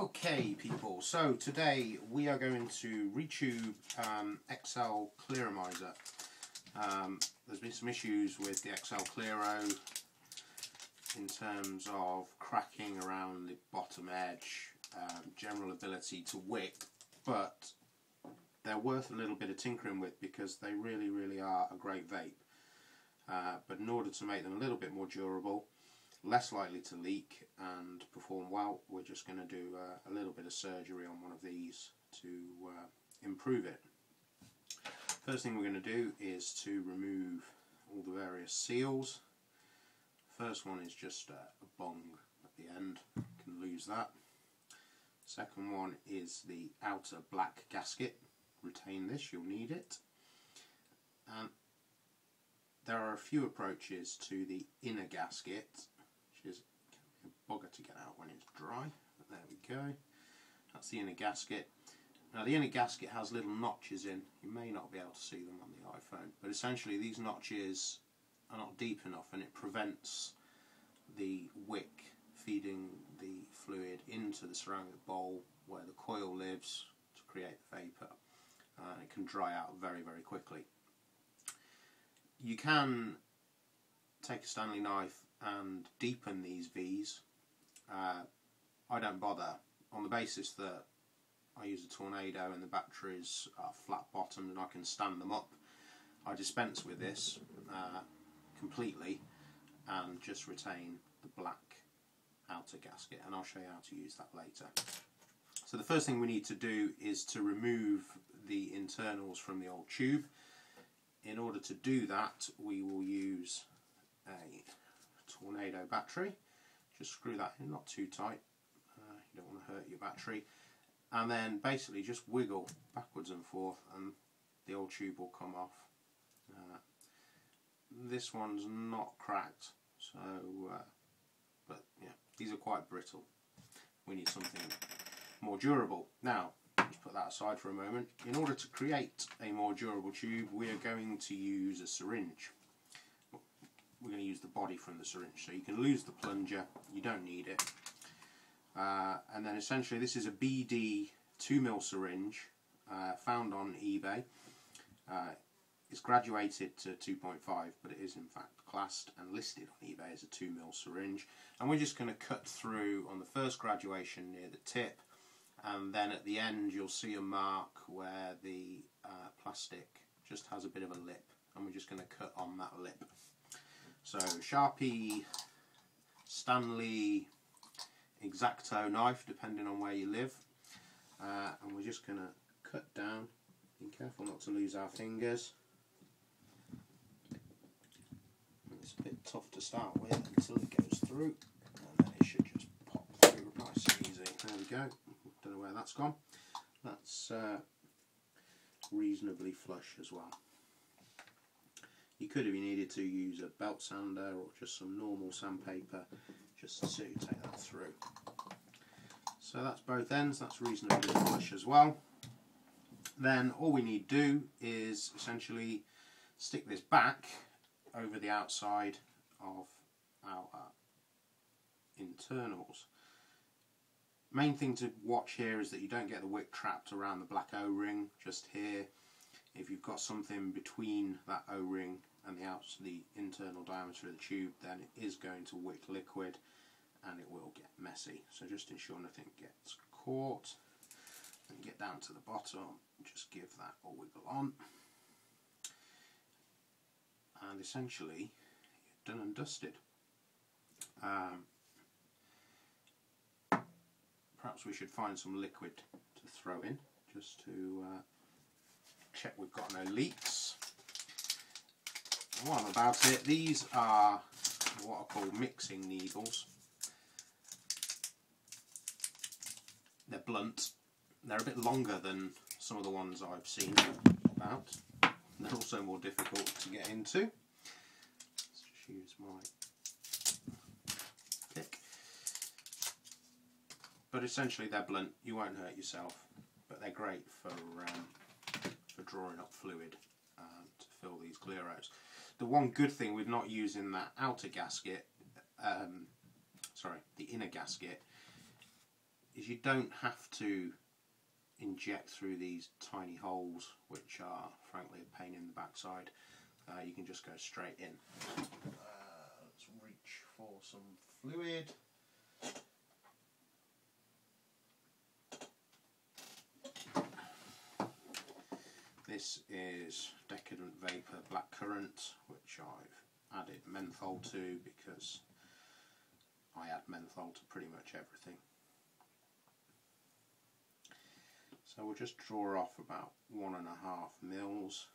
Okay people, so today we are going to retube XL Clearomiser. There's been some issues with the XL Clearo in terms of cracking around the bottom edge, general ability to wick, but they're worth a little bit of tinkering with because they really are a great vape. But in order to make them a little bit more durable, less likely to leak and perform well, we're just going to do a little bit of surgery on one of these to improve it. First thing we're going to do is to remove all the various seals. First one is just a bung at the end, you can lose that. Second one is the outer black gasket. Retain this, you'll need it. And there are a few approaches to the inner gasket, which is a bugger to get out when it's dry. But there we go. That's the inner gasket. Now the inner gasket has little notches in. You may not be able to see them on the iPhone, but essentially these notches are not deep enough and it prevents the wick feeding the fluid into the ceramic bowl where the coil lives to create the vapour. It can dry out very quickly. You can take a Stanley knife and deepen these V's. I don't bother on the basis that I use a Tornado and the batteries are flat bottomed and I can stand them up. I dispense with this completely and just retain the black outer gasket, and I'll show you how to use that later. So the first thing we need to do is to remove the internals from the old tube. In order to do that, we will use a Tornado battery. Just screw that in, not too tight, you don't want to hurt your battery, and then basically just wiggle backwards and forth and the old tube will come off. This one's not cracked, so but yeah, these are quite brittle. We need something more durable. Now let's put that aside for a moment. In order to create a more durable tube, we are going to use a syringe. We're going to use the body from the syringe, so you can lose the plunger, you don't need it. And then essentially this is a BD 2mm syringe found on eBay. It's graduated to 2.5, but it is in fact classed and listed on eBay as a 2mm syringe. And we're just going to cut through on the first graduation near the tip, and then at the end you'll see a mark where the plastic just has a bit of a lip, and we're just going to cut on that lip. So Sharpie, Stanley, X-Acto knife, depending on where you live, and we're just going to cut down. Be careful not to lose our fingers. It's a bit tough to start with until it goes through, and then it should just pop through nice and easy. There we go. Don't know where that's gone. That's reasonably flush as well. You could, if you needed to, use a belt sander or just some normal sandpaper just to take that through. So that's both ends, that's reasonably flush as well. Then all we need to do is essentially stick this back over the outside of our internals. Main thing to watch here is that you don't get the wick trapped around the black O-ring just here. If you've got something between that O-ring and the internal diameter of the tube, then it is going to wick liquid and it will get messy. So just ensure nothing gets caught. And get down to the bottom, just give that a wiggle on. And essentially, you're done and dusted. Perhaps we should find some liquid to throw in, just to check we've got no leaks. And while I'm about it, these are what are called mixing needles. They're blunt. They're a bit longer than some of the ones I've seen about. They're also more difficult to get into. Let's just use my pick. But essentially they're blunt, you won't hurt yourself, but they're great for drawing up fluid to fill these Clearos. The one good thing with not using that outer gasket, the inner gasket, is you don't have to inject through these tiny holes, which are frankly a pain in the backside. You can just go straight in. Let's reach for some fluid. This is Decadent Vapor Blackcurrant, which I've added menthol to because I add menthol to pretty much everything. So we'll just draw off about 1.5 mils.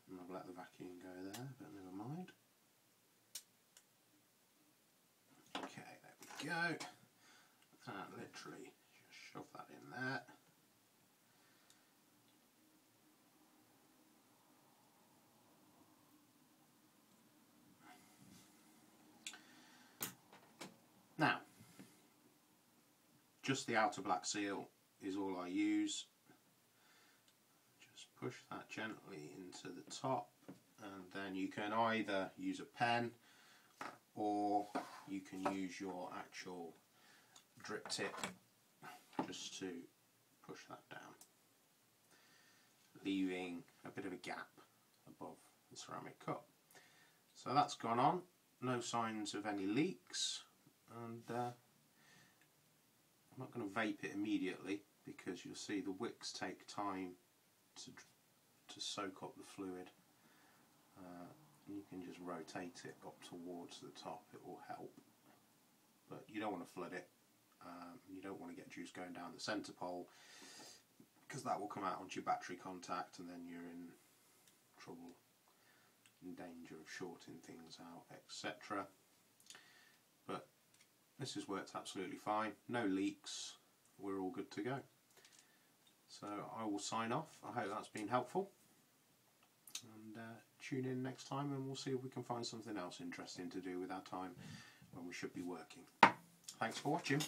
And I've let the vacuum go there, but never mind. Okay, there we go. And literally just shove that in there. Now, just the outer black seal is all I use. Just push that gently into the top, and then you can either use a pen or you can use your actual drip tip just to push that down, leaving a bit of a gap above the ceramic cup. So that's gone on, no signs of any leaks. And I'm not going to vape it immediately because you'll see the wicks take time to soak up the fluid. You can just rotate it up towards the top, it will help. But you don't want to flood it, you don't want to get juice going down the centre pole because that will come out onto your battery contact and then you're in trouble, in danger of shorting things out, etc. But this has worked absolutely fine, no leaks, we're all good to go. So I will sign off. I hope that's been helpful, and tune in next time and we'll see if we can find something else interesting to do with our time when we should be working. Thanks for watching.